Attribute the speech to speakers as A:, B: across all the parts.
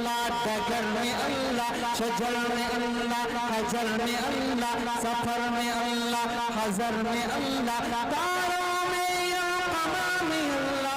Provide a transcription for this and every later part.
A: डगर में अल्लाह, शजर में अल्लाह, हजर में अल्लाह, सफर में अल्लाह, हजर में अल्लाह, तारों में या कमर में अल्लाह,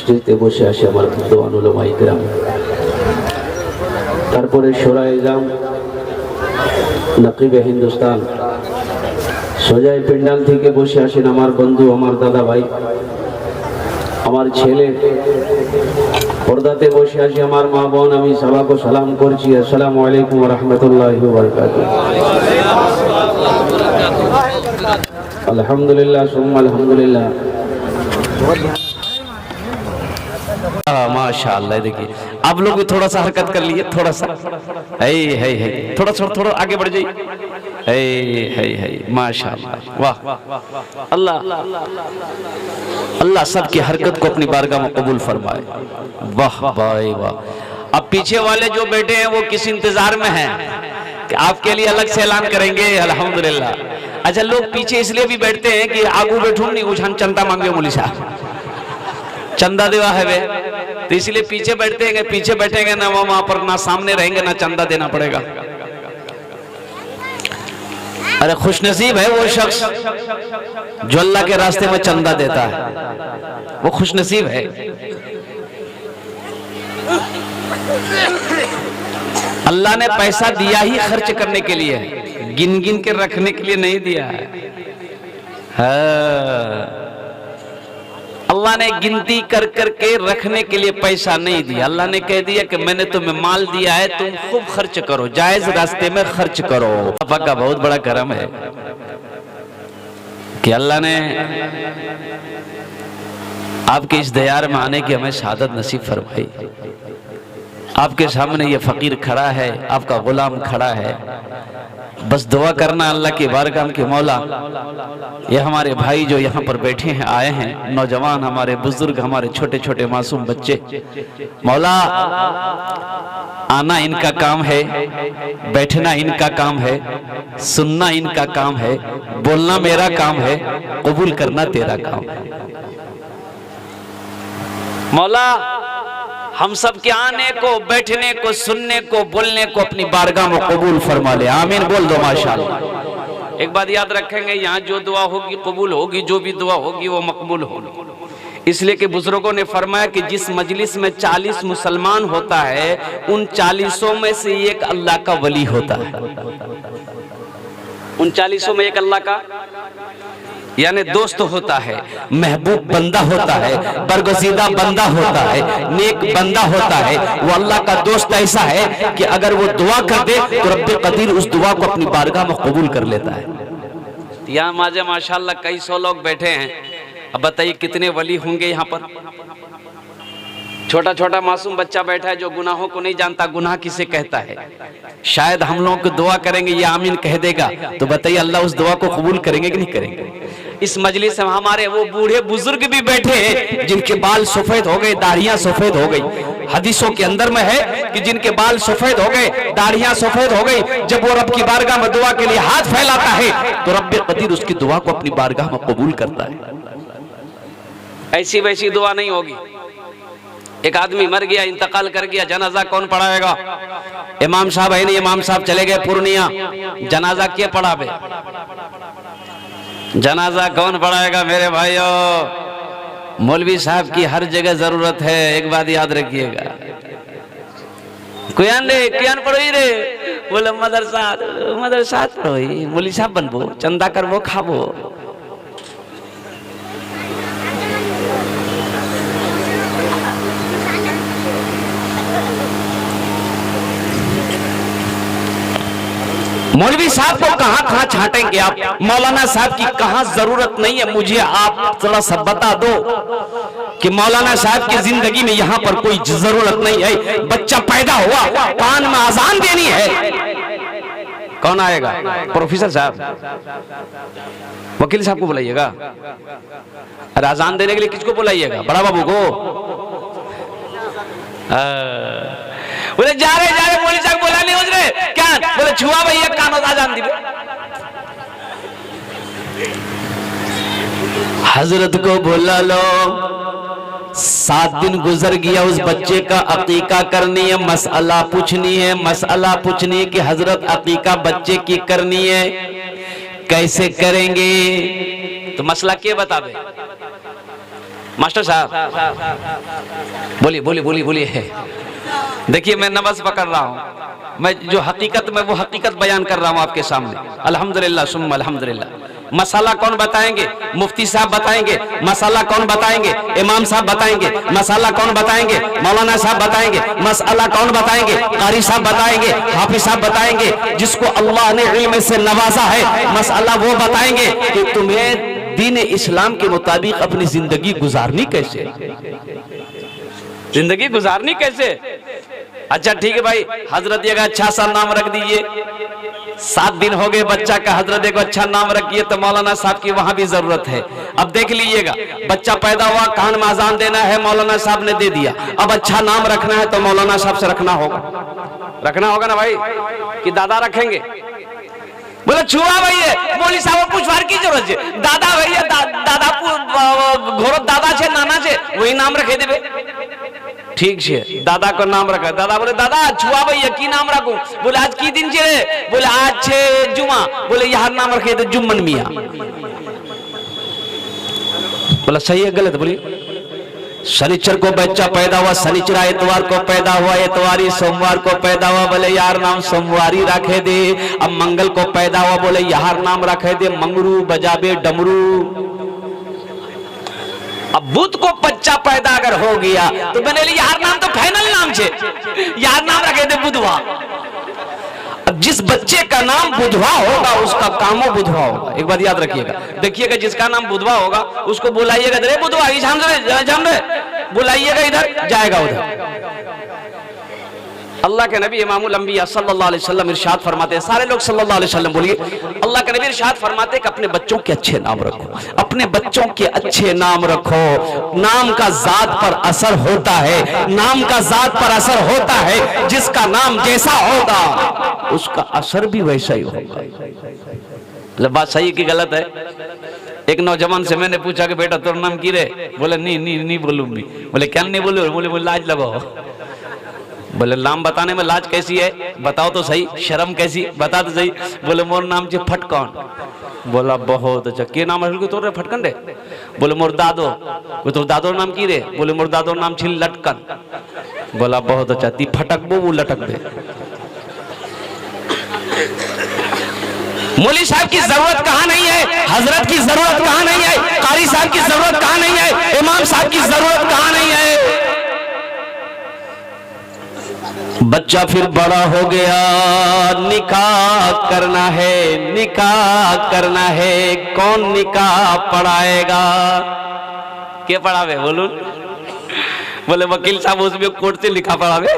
B: স্টেজে বসে আসে আমার বিদ্বান উলামায়ে কেরাম, তারপরে শোরায়ে ইজাম, নকিবে হিন্দুস্তান, সোজাই পেন্ডাল থেকে বসে আসেন আমার বন্ধু, আমার দাদা ভাই, আমার ছেলে, পর্দাতে বসে আসি আমার মা বোন, আমি সবাইকে সালাম করছি। আসসালামু আলাইকুম ওয়া রাহমাতুল্লাহি ওয়া বারাকাতুহু। अल्हम्दुलिल्लाह सुम्मा अल्हम्दुलिल्लाह। माशाअल्लाह, देखिए आप लोग भी थोड़ा सा हरकत कर लिए, थोड़ा सा है थोड़ा थोड़ा आगे बढ़ जाइए। है माशाअल्लाह, वाह अल्लाह अल्लाह सबकी हरकत को अपनी बारगाह में कबूल फरमाए। वाह भाई वाह। अब पीछे वाले जो बैठे हैं वो किस इंतजार में हैं कि आपके लिए अलग से ऐलान करेंगे। अल्हम्दुलिल्लाह। अच्छा, लोग पीछे इसलिए भी बैठते हैं कि आगू बैठू नहीं उछान चंदा मांगे मुली साहब, चंदा देवा है वे, तो इसलिए पीछे बैठते हैं। पीछे बैठेंगे ना वहां पर ना सामने रहेंगे ना चंदा देना पड़ेगा। अरे खुशनसीब है वो शख्स जो अल्लाह के रास्ते में चंदा देता है, वो खुशनसीब है। अल्लाह ने पैसा दिया ही खर्च करने के लिए, गिन गिन के रखने के लिए नहीं दिया है। अल्लाह ने गिनती कर करके रखने के लिए पैसा नहीं दिया। अल्लाह ने कह दिया कि मैंने तुम्हें माल दिया है, तुम खूब खर्च करो, जायज रास्ते में खर्च करो। अल्लाह का बहुत बड़ा करम है कि अल्लाह ने आपके इस दयार में आने की हमें शहादत नसीब फरमाई। आपके सामने ये फकीर खड़ा है, आपका गुलाम खड़ा है, बस दुआ करना अल्लाह की बारगाह के मौला, ये हमारे भाई जो यहाँ पर बैठे हैं, आए हैं, नौजवान, हमारे बुजुर्ग, हमारे छोटे छोटे मासूम बच्चे, मौला आना इनका काम है, बैठना इनका काम है, सुनना इनका काम है, बोलना मेरा काम है, कबूल करना तेरा काम है। मौला हम सब के आने को, बैठने को, सुनने को, बोलने को अपनी बारगाह में कबूल फरमा ले। आमीन बोल दो माशाअल्लाह। एक बात याद रखेंगे, यहाँ जो दुआ होगी कबूल होगी, जो भी दुआ होगी वो मकबूल होगी। इसलिए कि बुजुर्गों ने फरमाया कि जिस मजलिस में 40 मुसलमान होता है, उन 40 में से एक अल्लाह का वली होता है। उन 40 में एक अल्लाह का यानी दोस्त होता है, महबूब बंदा होता है, बरगुज़ीदा बंदा होता है, नेक बंदा होता है। वो अल्लाह का दोस्त ऐसा है कि अगर वो दुआ कर दे तो रब्बे कदीर उस दुआ को अपनी बारगाह में कबूल कर लेता है। यहाँ माजे माशाअल्लाह कई 100 लोग बैठे हैं। अब बताइए कितने वली होंगे यहाँ पर। छोटा छोटा मासूम बच्चा बैठा है जो गुनाहों को नहीं जानता, गुनाह किसे कहता है। शायद हम लोग को दुआ करेंगे ये आमीन कह देगा, तो बताइए अल्लाह उस दुआ को कबूल करेंगे कि नहीं करेंगे। इस मजलिस में हमारे वो बूढ़े बुजुर्ग भी बैठे हैं जिनके बाल सफेद हो गए, दाढ़ियां सफेद हो गई। हदीसों के अंदर में है कि जिनके बाल सफेद हो गए, दाढ़ियां सफेद हो गई, जब वो रब की बारगाह में दुआ के लिए हाथ फैलाता है तो रब कदीर उसकी दुआ को अपनी बारगाह में कबूल करता है। ऐसी वैसी दुआ नहीं होगी। एक आदमी मर गया, इंतकाल कर गया, जनाजा कौन पढ़ाएगा? इमाम साहब है नहीं, इमाम साहब चले गए पूर्णिया, जनाजा क्या पढ़ावे? जनाजा कौन पढ़ाएगा मेरे भाइयों? मौलवी साहब की हर जगह जरूरत है, एक बात याद रखिएगा। कुयान रे, कुयान पढ़ोई रे, बोले मदरसा पढ़ोई, मौलवी साहब बनबो, चंदा करबो, खाबो। मौलवी साहब को कहां छांटेंगे आप? मौलाना साहब की कहां जरूरत नहीं है? मुझे आप थोड़ा सा बता दो कि मौलाना साहब की जिंदगी में यहां पर कोई जरूरत नहीं है। बच्चा पैदा हुआ, कान में अजान देनी है, कौन आएगा? प्रोफेसर साहब, वकील साहब को बुलाइएगा। अरे अजान देने के लिए किसको बुलाइएगा? बड़ा बाबू को। बोले जा रहे मौलवी साहब बोला नहीं उजरे क्या? बोले छुआ भैया कान अजान दिबे। हजरत को बुला लो। 7 दिन गुजर गया, उस बच्चे का अकीका करनी है, मसला पूछनी है, मसला पूछनी है कि हजरत अकीका बच्चे की करनी है, कैसे करेंगे? तो मसला क्या बता दे मास्टर साहब? बोलिए। देखिए मैं नमाज पकड़ रहा हूं, मैं जो हकीकत में वो हकीकत बयान कर रहा हूं आपके सामने। अल्हम्दुलिल्लाह सुम्मा अल्हम्दुलिल्लाह। मसाला कौन बताएंगे? मुफ्ती साहब बताएंगे। मसाला कौन बताएंगे? इमाम साहब बताएंगे। मसाला कौन बताएंगे? मौलाना साहब बताएंगे। मसला कौन बताएंगे? कारी साहब बताएंगे, हाफिज साहब बताएंगे। जिसको अल्लाह ने इल्म से नवाजा है, मसला वो बताएंगे कि तुम्हें दीन इस्लाम के मुताबिक अपनी जिंदगी गुजारनी कैसे, जिंदगी गुजारनी कैसे। अच्छा ठीक है भाई, हजरत एक अच्छा सा नाम रख दीजिए। 7 दिन हो गए बच्चा का, हजरत एक अच्छा नाम रखिए, तो मौलाना साहब की वहां भी जरूरत है। अब देख लीजिएगा, बच्चा पैदा हुआ, कान में अजान देना है, मौलाना साहब ने दे दिया। अब अच्छा नाम रखना है तो मौलाना साहब से रखना होगा ना भाई, कि दादा रखेंगे? बोले छुआ भैया, मौलवी साहब पूछवार की जरूरत है? दादा भैया, दादा घोर दादा छे, नाना छे, वही नाम रखे देवे। ठीक है, दादा को नाम रखा। दादा बोले दादा छुआ भैया की नाम रखूं? बोले आज की दिन छे? बोले आज छे जुमा। बोले यार नाम रखे तो जुम्मन मियां। बोला सही है गलत? बोलिए। शनिचर को बच्चा पैदा हुआ, शनिचरा एतवार को पैदा हुआ, एतवारी सोमवार को पैदा हुआ, बोले यार नाम सोमवारी रखे दे। अब मंगल को पैदा हुआ, बोले यार नाम रखे दे मंगरू, बजाबे डमरू। अब बुध को बच्चा पैदा अगर हो गया तो मैंने लिया यार नाम तो फाइनल नाम छे, यार नाम रखे थे बुधवा। अब जिस बच्चे का नाम बुधवा होगा उसका कामो बुधवा होगा। एक बात याद रखिएगा, देखिएगा जिसका नाम बुधवा होगा उसको बुलाइएगा, अरे बुधवा जान रहे, बुलाइएगा इधर, जाएगा उधर। अल्लाह के नबी इमामुल अंबिया सल्लल्लाहु अलैहि वसल्लम इरशाद फरमाते हैं, सारे लोग सल्लल्लाहु अलैहि वसल्लम बोलिए। अल्लाह के नबी इरशाद फरमाते हैं कि अपने बच्चों के अच्छे नाम रखो, अपने बच्चों के अच्छे नाम रखो। नाम का जात पर असर होता है, नाम का जात पर असर होता है। जिसका नाम जैसा होगा उसका असर भी वैसा ही होगा। बात सही कि गलत है? एक नौजवान से मैंने पूछा कि बेटा तेरा नाम की रे? बोले नहीं बोलूंगी। बोले क्या नहीं बोलो? बोले लाज लगाओ। बोले नाम बताने में लाज कैसी है? बताओ तो सही, शर्म कैसी, बता तो सही। बोले मोर नाम छे फटकन। बोला बहुत अच्छा, के नाम है तोरे फटकन रे? बोले मोर दादो। तो दादो नाम की रे? बोले मोर दादो नाम छे लटकन। बोला बहुत अच्छा, ती फटकबो वो लटक दे। मौलवी साहब की जरूरत कहाँ नहीं है, हजरत की जरूरत कहाँ नहीं है, कारी साहब की जरूरत कहाँ नहीं है, इमाम साहब की जरूरत कहाँ नहीं है। बच्चा फिर बड़ा हो गया, निकाह करना है, निकाह करना है। कौन निकाह पढ़ाएगा? क्या पढ़ावे बोलो? बोले वकील साहब उसमें कोर्ट से लिखा पढ़ावे।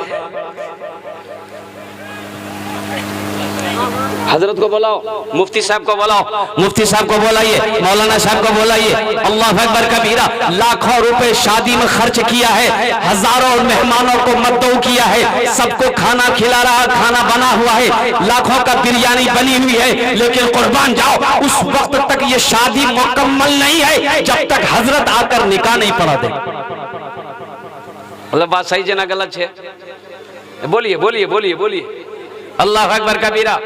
B: हजरत को बुलाओ, मुफ्ती साहब को बुलाओ, मुफ्ती साहब को बुलाइए, मौलाना साहब को बुलाइए। अल्लाह अकबर कबीरा। लाखों रुपए शादी में खर्च किया है, हजारों मेहमानों को मद्दू किया है, सबको खाना खिला रहा, खाना बना हुआ है, लाखों का बिरयानी बनी हुई है, लेकिन कुर्बान जाओ उस वक्त तक ये शादी मुकम्मल नहीं है जब तक हजरत आकर निकाह नहीं पढ़ा दे। मतलब बात सही है ना गलत है? बोलिए बोलिए बोलिए बोलिए। अल्लाह अकबर कबीरा।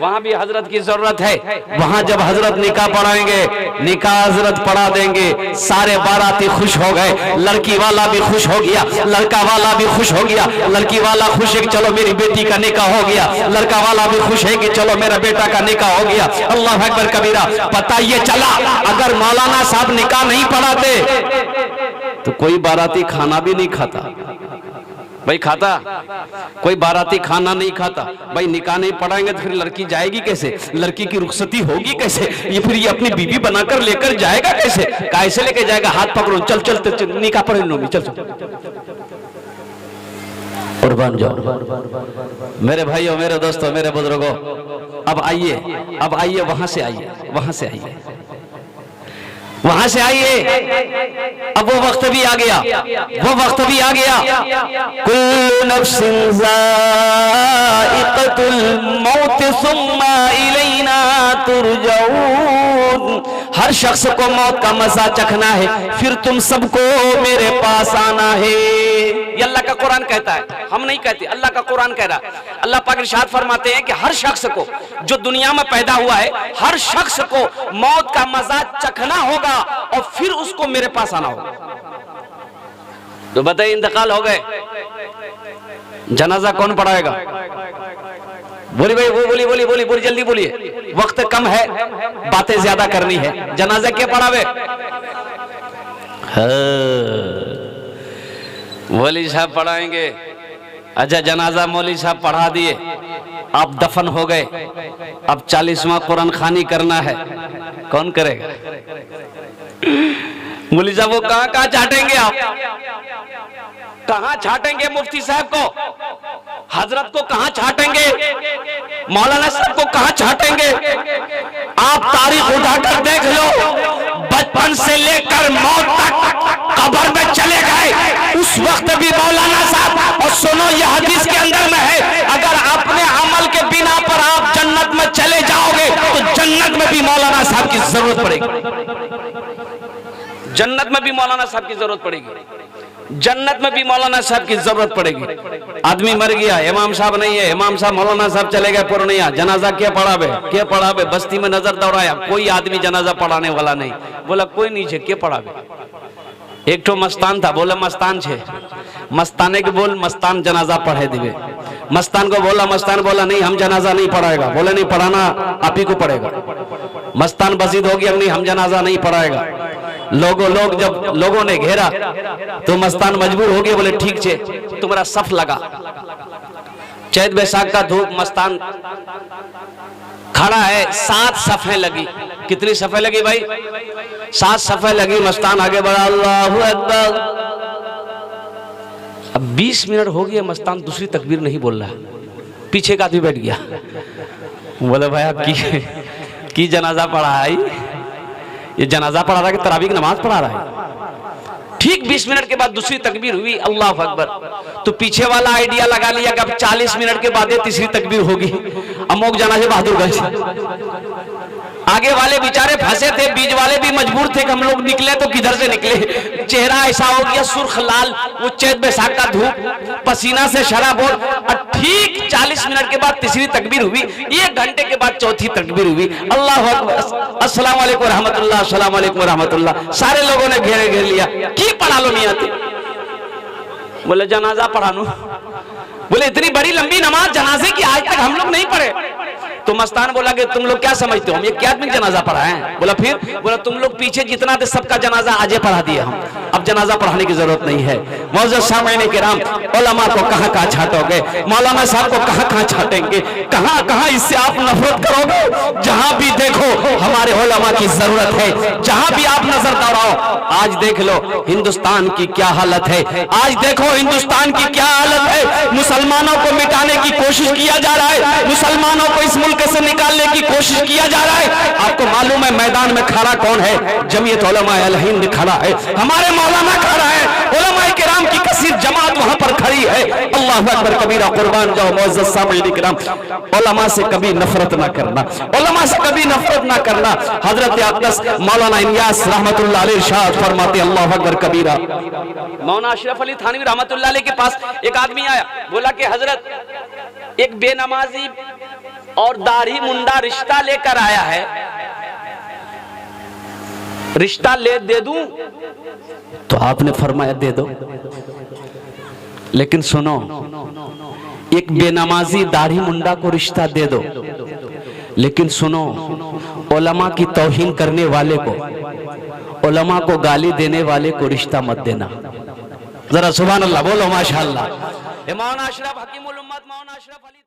B: वहां भी हजरत की जरूरत है। वहां जब हजरत निकाह पढ़ाएंगे, निकाह हजरत पढ़ा देंगे, सारे बाराती खुश हो गए, लड़की वाला भी खुश हो गया, लड़का वाला भी खुश हो गया। लड़की वाला खुश है कि चलो मेरी बेटी का निकाह हो गया, लड़का वाला भी खुश है कि चलो मेरा बेटा का निकाह हो गया। अल्लाह अकबर कबीरा। पता ये चला अगर मौलाना साहब निकाह नहीं पढ़ाते तो कोई बाराती खाना भी नहीं खाता। भाई खाता कोई बाराती खाना नहीं खाता। भाई निकाह नहीं पढ़ाएंगे तो फिर लड़की जाएगी कैसे? लड़की की रुखसती होगी कैसे? ये फिर ये अपनी बीवी बनाकर लेकर जाएगा कैसे? कैसे लेके जाएगा? हाथ पकड़ो, चल चल चल निकाह पढ़े लो, चल चल। कुर्बान जाओ मेरे भाइयों, मेरे दोस्तों, मेरे बुजुर्गों। अब आइए वहां से आइए, वहां से आइए, वहां से आइए। अब वो वक्त भी आ गया, वो वक्त भी आ गया। कुल्लु नफ्सिन ज़ाइक़तुल मौत सुम्मा इलैना तुरजऊन। हर शख्स को मौत का मजा चखना है, फिर तुम सबको मेरे पास आना है। ये अल्लाह का कुरान कहता है, हम नहीं कहते, अल्लाह का कुरान कह रहा है। अल्लाह पाक इरशाद फरमाते हैं कि हर शख्स को जो दुनिया में पैदा हुआ है, हर शख्स को मौत का मजा चखना होगा और फिर उसको मेरे पास आना होगा। तो बताइए, इंतकाल हो गए, जनाजा कौन पढ़ाएगा? बोली भाई, वो बोली जल्दी बोलिए, वक्त कम है, बातें ज्यादा करनी है। जनाजा क्या पढ़ावे? मौलवी साहब पढ़ाएंगे। अच्छा, जनाजा मौलवी साहब पढ़ा दिए, आप दफन हो गए, अब 40वां कुरान खानी करना है, कौन करेगा? मौलवी साहब वो कहाँ छाटेंगे? आप कहाँ छाटेंगे? मुफ्ती साहब को, हजरत को कहाँ छाटेंगे? मौलाना साहब को कहाँ छाटेंगे? आप तारीख उठाकर देख लो, बचपन से लेकर मौत तक कब्र में चले गए, उस वक्त भी मौलाना साहब। और सुनो, यह हदीस के अंदर में है, अगर अपने अमल के बिना पर आप जन्नत में चले जाओगे तो जन्नत में भी मौलाना साहब की जरूरत पड़ेगी। जन्नत में भी मौलाना साहब की जरूरत पड़ेगी, जन्नत में भी मौलाना साहब की जरूरत पड़ेगी। आदमी मर गया, इमाम साहब नहीं है, इमाम साहब मौलाना साहब चले गए पूर्णिया, जनाजा क्या पढ़ावे? बस्ती में नजर दौड़ाया, कोई आदमी जनाजा पढ़ाने वाला नहीं। बोला कोई नहीं है, क्या पढ़ावे? एक तो मस्तान था, बोला मस्तान छे, मस्ताने के बोल मस्तान जनाजा पढ़े दिवे। मस्तान को बोला, मस्तान बोला नहीं, हम जनाजा नहीं पढ़ाएगा। बोले नहीं पढ़ाना, आप ही को पढ़ेगा। मस्तान बसीद हो गया, नहीं हम जनाजा नहीं पढ़ाएगा। जब लोगों ने घेरा तो मस्तान मजबूर हो गए, बोले ठीक छे, तुम्हारा सफ लगा। चैत बैसाख का धूप, मस्तान खड़ा है, 7 सफ़ें लगी। कितनी सफ़ें लगी भाई? 7 सफ़ें लगी। मस्तान आगे बढ़ा, अल्लाहु अकबर। अब 20 मिनट हो गए, मस्तान दूसरी तकबीर नहीं बोल रहा। पीछे का आदमी बैठ गया, बोले भाई आप की जनाजा पढ़ा है? ये जनाजा पढ़ा रहा है कि तरावी की नमाज पढ़ा रहा है? ठीक 20 मिनट के बाद दूसरी तकबीर हुई, अल्लाह अकबर। तो पीछे वाला आइडिया लगा लिया कि अब 40 मिनट के बाद तीसरी तकबीर होगी। अमोक जाना है बहादुरगंज। आगे वाले बेचारे फंसे थे, बीच वाले भी मजबूर थे कि हम लोग निकले तो किधर से निकले। चेहरा ऐसा हो गया सुर्ख लाल, वो चैत बैसाख का धूप, पसीना से शराबोर। और ठीक 40 मिनट के बाद तीसरी तकबीर हुई, 1 घंटे के बाद चौथी तकबीर हुई। अल्लाह अकबर, अस्सलाम वालेकुम रहमतुल्लाह, अस्सलाम वालेकुम रहमतुल्लाह। सारे लोगों ने घेर लिया, की पढ़ा लो नहीं आती? बोले जनाजा पढ़ा लो। बोले इतनी बड़ी लंबी नमाज जनाजे की आज तक हम लोग नहीं पढ़े। तो मस्तान बोला कि तुम लोग क्या समझते हो, हम ये क्या आदमी जनाजा पढ़ा है? बोला फिर? बोला तुम लोग पीछे जितना थे सबका जनाजा आजे पढ़ा दिया हम, अब जनाजा पढ़ाने की जरूरत नहीं है। मौजूद सामईन किराम, उलमा को कहाँ छाटोगे? मौलाना साहब को कहाँ छाटेंगे? कहां कहां इससे आप नफरत करोगे? जहां भी देखो हमारे उलमा की जरूरत है, जहां भी आप नजर दौड़ाओ। आज देख लो हिंदुस्तान की क्या हालत है, आज देखो हिंदुस्तान की क्या हालत है। मुसलमानों को मिटाने की कोशिश किया जा रहा है, मुसलमानों को इस मुल्क से निकालने की कोशिश किया जा रहा है। आपको मालूम है मैदान में खड़ा कौन है? जमीयत उलमा अल हिंद खड़ा है, हमारे मौलाना खड़ा है, उलमा किराम की कसीर जमात वहां पर खड़ी है। अल्लाह अकबर कबीरा, कुर्बान जाओ मुअज़्ज़ज़ सामिईन किराम। उलमा से कभी नफरत ना करना, उलमा से कभी नफरत ना करना। हजरत अक़दस मौलाना इलियास रहमतुल्लाह अलैह इरशाद फरमाते, अल्लाह अकबर कबीरा। मौलाना अशरफ अली थानवी रहमतुल्लाह अलैह के पास एक आदमी आया, बोला कि हजरत एक बेनमाजी और दाढ़ी मुंडा रिश्ता लेकर आया है, रिश्ता ले दे दूं? तो आपने फरमाया दे दो, लेकिन सुनो, एक बेनमाजी दाढ़ी मुंडा को रिश्ता दे दो, लेकिन सुनो, उलमा की तौहीन करने वाले को, उलमा को गाली देने वाले को रिश्ता मत देना। जरा सुभान अल्लाह बोलो माशाअल्लाह। मौलाना अशरफ हकीमुल उम्मत मौलाना अशरफ अली